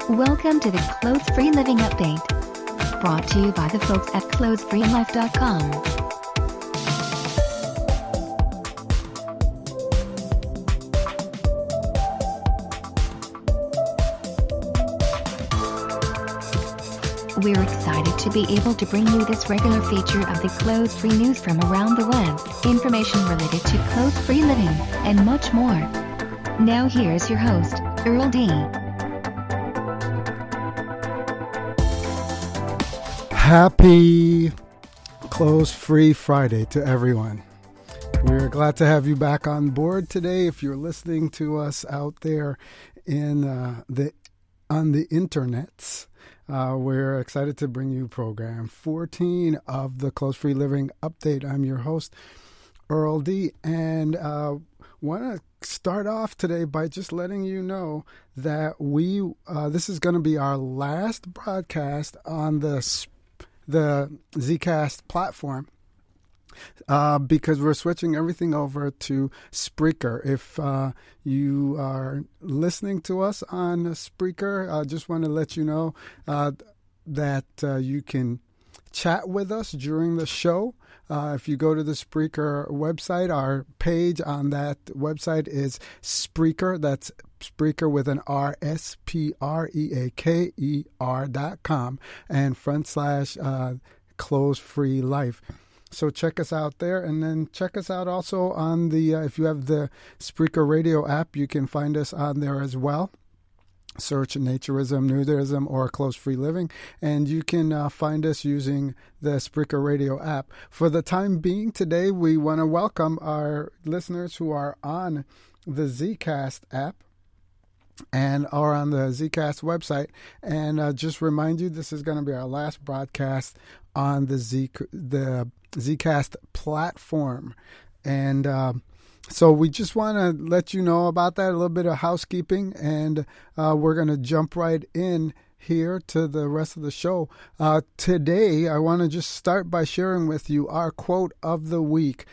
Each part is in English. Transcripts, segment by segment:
Welcome to the Clothes Free Living Update, brought to you by the folks at clothesfreelife.com. We're excited to be able to bring you this regular feature of the Clothes Free news from around the web, information related to clothes free living, and much more. Now here's your host, Earl D. Happy Clothes Free Friday to everyone. We're glad to have you back on board today. If you're listening to us out there on the internets, we're excited to bring you program 14 of the Clothes Free Living Update. I'm your host, Earl D. And want to start off today by just letting you know that this is going to be our last broadcast on the Zcast platform because we're switching everything over to Spreaker. If you are listening to us on Spreaker, I just want to let you know that you can chat with us during the show. If you go to the Spreaker website, our page on that website is Spreaker. That's Spreaker with an R, SPREAKER.com and / Clothes Free Life. So check us out there, and then check us out also on the, if you have the Spreaker radio app, you can find us on there as well. Search Naturism, Nudism, or Clothes Free Living, and you can find us using the Spreaker radio app. For the time being today, we want to welcome our listeners who are on the Zcast app and are on the Zcast website. And just remind you, this is going to be our last broadcast on the Zcast platform. And so we just want to let you know about that, a little bit of housekeeping, and we're going to jump right in here to the rest of the show. Today, I want to just start by sharing with you our quote of the week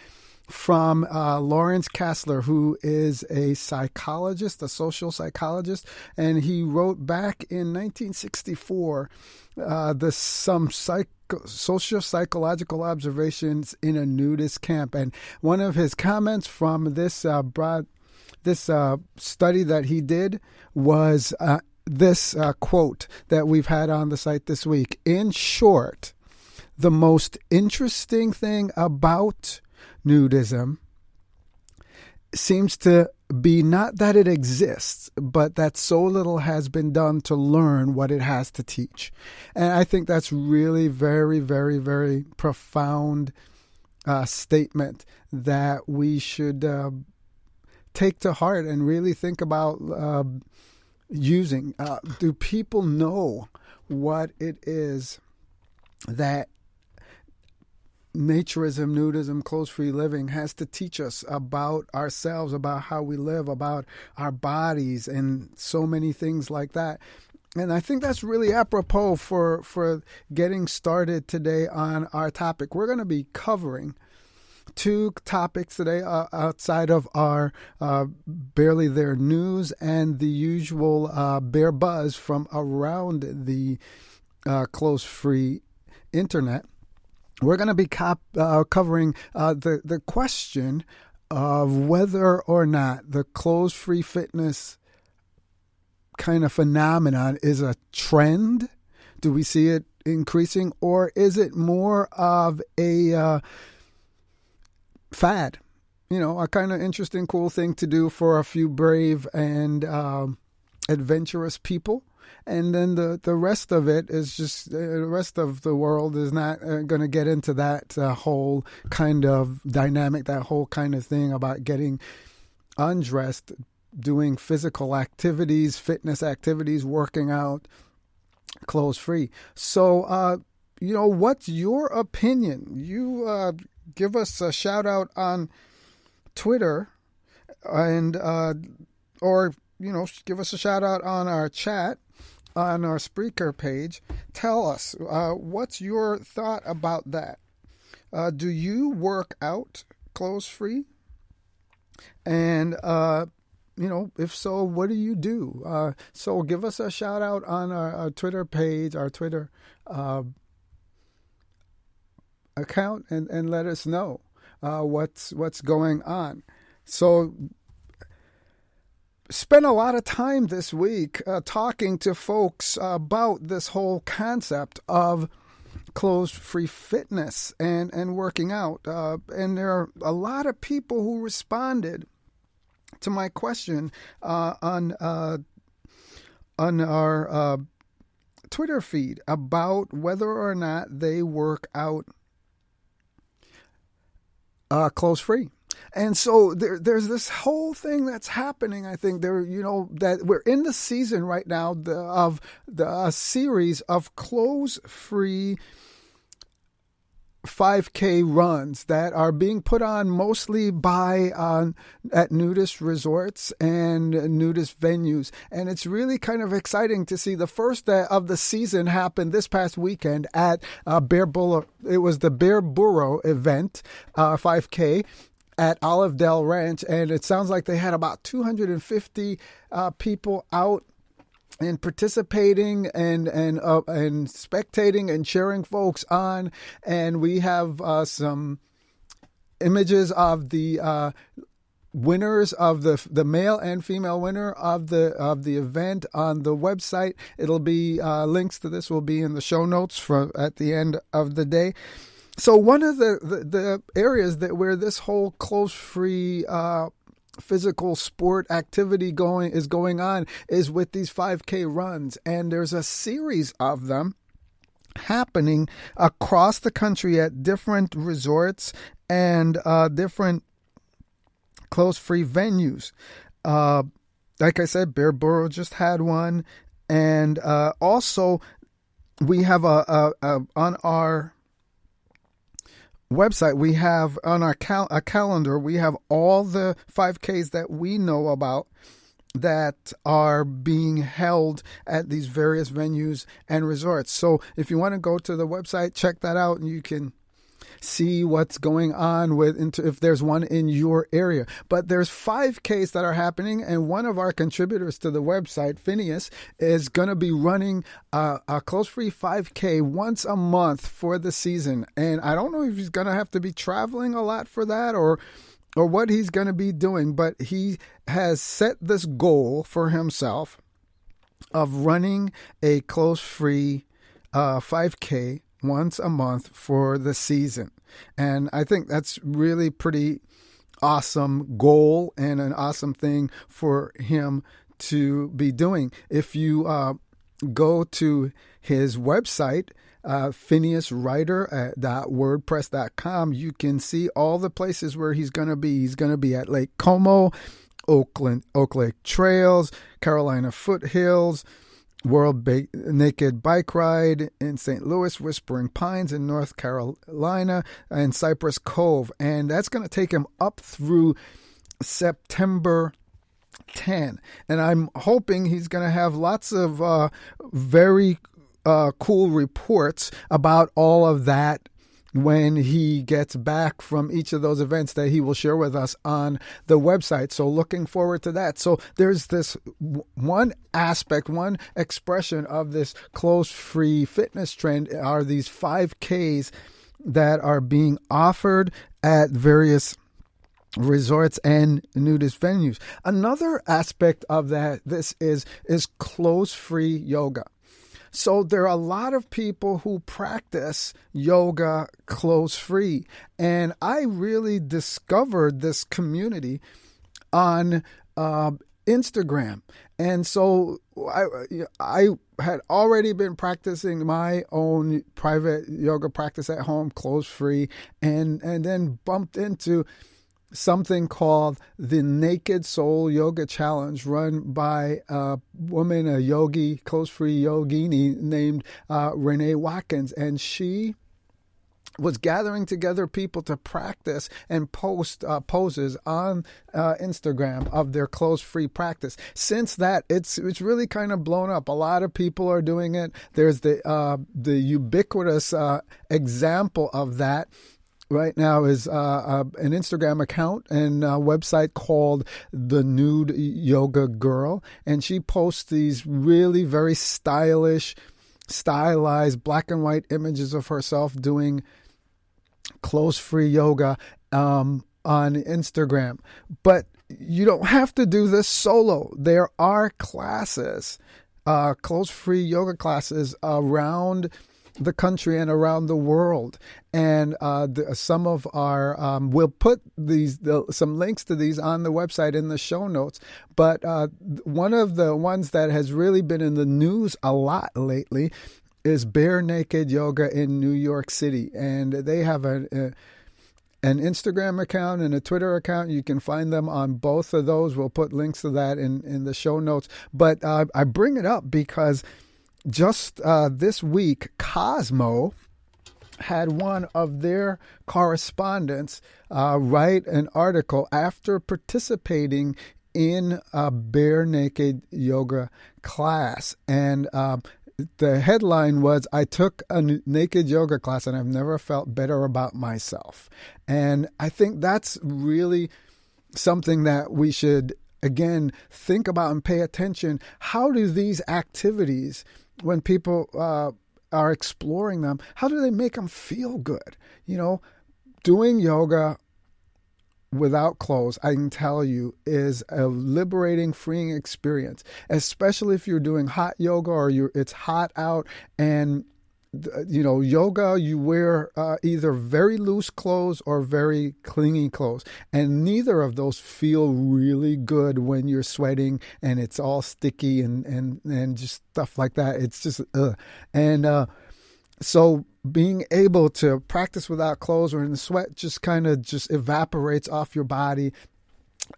from Lawrence Kasler, who is a psychologist, a social psychologist, and he wrote back in 1964 some social psychological observations in a nudist camp. And one of his comments from this study that he did was this quote that we've had on the site this week. In short, the most interesting thing about nudism seems to be not that it exists, but that so little has been done to learn what it has to teach. And I think that's really very, very, very profound statement that we should take to heart and really think about using. Do people know what it is that naturism, nudism, clothes-free living has to teach us about ourselves, about how we live, about our bodies, and so many things like that? And I think that's really apropos for getting started today on our topic. We're going to be covering two topics today outside of our Barely There news and the usual Bear Buzz from around the clothes-free internet. We're going to be covering the question of whether or not the clothes-free fitness kind of phenomenon is a trend. Do we see it increasing, or is it more of a fad? You know, a kind of interesting, cool thing to do for a few brave and adventurous people. And then the rest of it is just, the rest of the world is not going to get into that whole kind of dynamic, that whole kind of thing about getting undressed, doing physical activities, fitness activities, working out, clothes free. So, what's your opinion? You give us a shout out on Twitter and, or, give us a shout out on our chat on our Spreaker page. Tell us, what's your thought about that? Do you work out clothes free? And if so, what do you do? So give us a shout out on our Twitter page, our Twitter account, and let us know what's going on. So spent a lot of time this week talking to folks about this whole concept of clothes-free fitness and working out. And there are a lot of people who responded to my question on our Twitter feed about whether or not they work out clothes-free. And so there's this whole thing that's happening. I think that we're in the season right now of a series of clothes-free 5K runs that are being put on mostly at nudist resorts and nudist venues. And it's really kind of exciting to see the first of the season happen this past weekend at Bear Burrow. It was the Bear Burrow event, 5K. At Olive Dell Ranch, and it sounds like they had about 250 people out and participating and spectating and cheering folks on. And we have some images of the winners of the male and female winner of the event on the website. It'll be links to this will be in the show notes at the end of the day. So one of the areas where this whole clothes-free physical sport activity is going on is with these 5K runs. And there's a series of them happening across the country at different resorts and different clothes-free venues. Like I said, Bear Burrow just had one. And also we have on our website, we have on our a calendar, we have all the 5Ks that we know about that are being held at these various venues and resorts. So if you want to go to the website, check that out, and you can see what's going on if there's one in your area. But there's 5Ks that are happening, and one of our contributors to the website, Phineas, is going to be running a clothes-free 5K once a month for the season. And I don't know if he's going to have to be traveling a lot for that or what he's going to be doing, but he has set this goal for himself of running a clothes-free 5K once a month for the season. And I think that's really pretty awesome goal and an awesome thing for him to be doing. If you go to his website, phineaswriter.wordpress.com, you can see all the places where he's going to be. He's going to be at Lake Como, Oak Lake Trails, Carolina Foothills, World Naked Bike Ride in St. Louis, Whispering Pines in North Carolina, and Cypress Cove. And that's going to take him up through September 10. And I'm hoping he's going to have lots of very cool reports about all of that when he gets back from each of those events that he will share with us on the website. So looking forward to that. So there's this one aspect, one expression of this clothes-free fitness trend are these 5Ks that are being offered at various resorts and nudist venues. Another aspect of this is clothes-free yoga. So there are a lot of people who practice yoga clothes-free. And I really discovered this community on Instagram. And so I had already been practicing my own private yoga practice at home, clothes-free, and then bumped into something called the Naked Soul Yoga Challenge, run by a woman, a yogi, clothes-free yogini named Renee Watkins. And she was gathering together people to practice and post poses on Instagram of their clothes-free practice. Since that, it's really kind of blown up. A lot of people are doing it. There's the ubiquitous example of that right now is an Instagram account and a website called The Nude Yoga Girl. And she posts these really very stylized black and white images of herself doing clothes-free yoga on Instagram. But you don't have to do this solo. There are classes, clothes-free yoga classes around the country and around the world. And some of our, we'll put some links to these on the website in the show notes. But one of the ones that has really been in the news a lot lately is Bare Naked Yoga in New York City. And they have an Instagram account and a Twitter account. You can find them on both of those. We'll put links to that in the show notes. But I bring it up because just this week, Cosmo had one of their correspondents write an article after participating in a Bare Naked Yoga class. And the headline was, "I took a naked yoga class and I've never felt better about myself." And I think that's really something that we should, again, think about and pay attention. How do these activities, when people are exploring them, how do they make them feel good? You know, doing yoga without clothes, I can tell you, is a liberating, freeing experience, especially if you're doing hot yoga or it's hot out. And, you know, yoga, you wear either very loose clothes or very clingy clothes. And neither of those feel really good when you're sweating and it's all sticky and just stuff like that. It's just, ugh. And so being able to practice without clothes or in the sweat just kind of just evaporates off your body.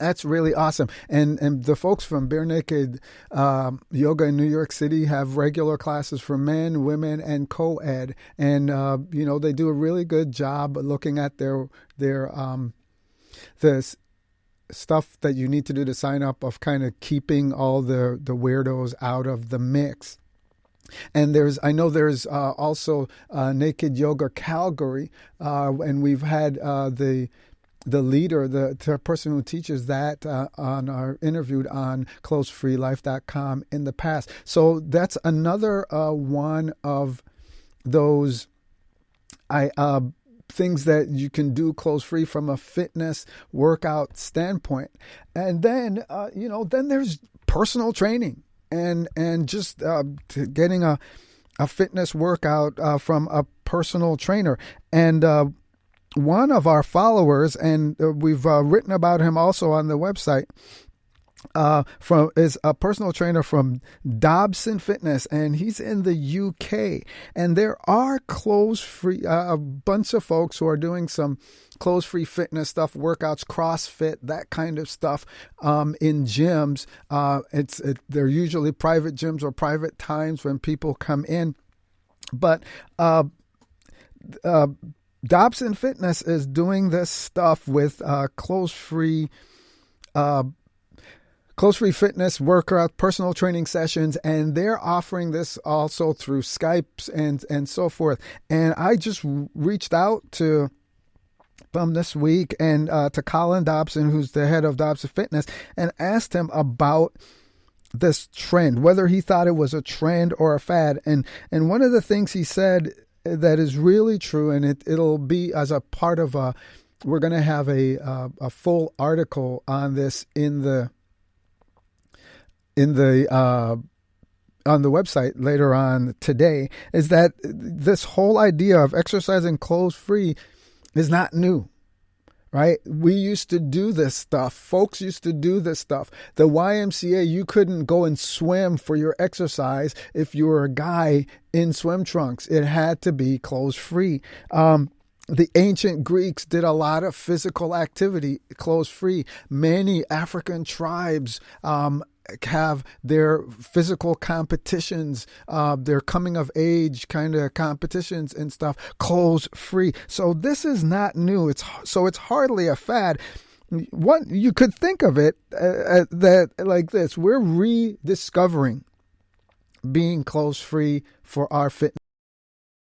That's really awesome. And the folks from Bare Naked Yoga in New York City have regular classes for men, women, and co-ed. And, you know, they do a really good job looking at their the stuff that you need to do to sign up, of kind of keeping all the weirdos out of the mix. And I know there's also Naked Yoga Calgary, and we've had the leader, the person who teaches that on our interviewed on clothesfreelife.com in the past. So that's another one of those things that you can do clothes free from a fitness workout standpoint. And then then there's personal training. And just getting a fitness workout from a personal trainer. And one of our followers, and we've written about him also on the website, is a personal trainer from Dobson Fitness, and he's in the UK. And there are clothes-free, a bunch of folks who are doing some clothes-free fitness stuff, workouts, CrossFit, that kind of stuff in gyms. They're usually private gyms or private times when people come in. But Dobson Fitness is doing this stuff with clothes-free fitness workout, personal training sessions, and they're offering this also through Skype and so forth. And I just reached out to them this week and to Colin Dobson, who's the head of Dobson Fitness, and asked him about this trend, whether he thought it was a trend or a fad. And one of the things he said that is really true, and it'll be as a part of we're going to have a full article on this on the website later on today, is that this whole idea of exercising clothes free is not new, right? We used to do this stuff. Folks used to do this stuff. The YMCA, you couldn't go and swim for your exercise if you were a guy in swim trunks. It had to be clothes free. The ancient Greeks did a lot of physical activity clothes free. Many African tribes have their physical competitions, their coming of age kind of competitions and stuff, clothes free. So this is not new. It's hardly a fad. What you could think of it that like this: we're rediscovering being clothes free for our fitness.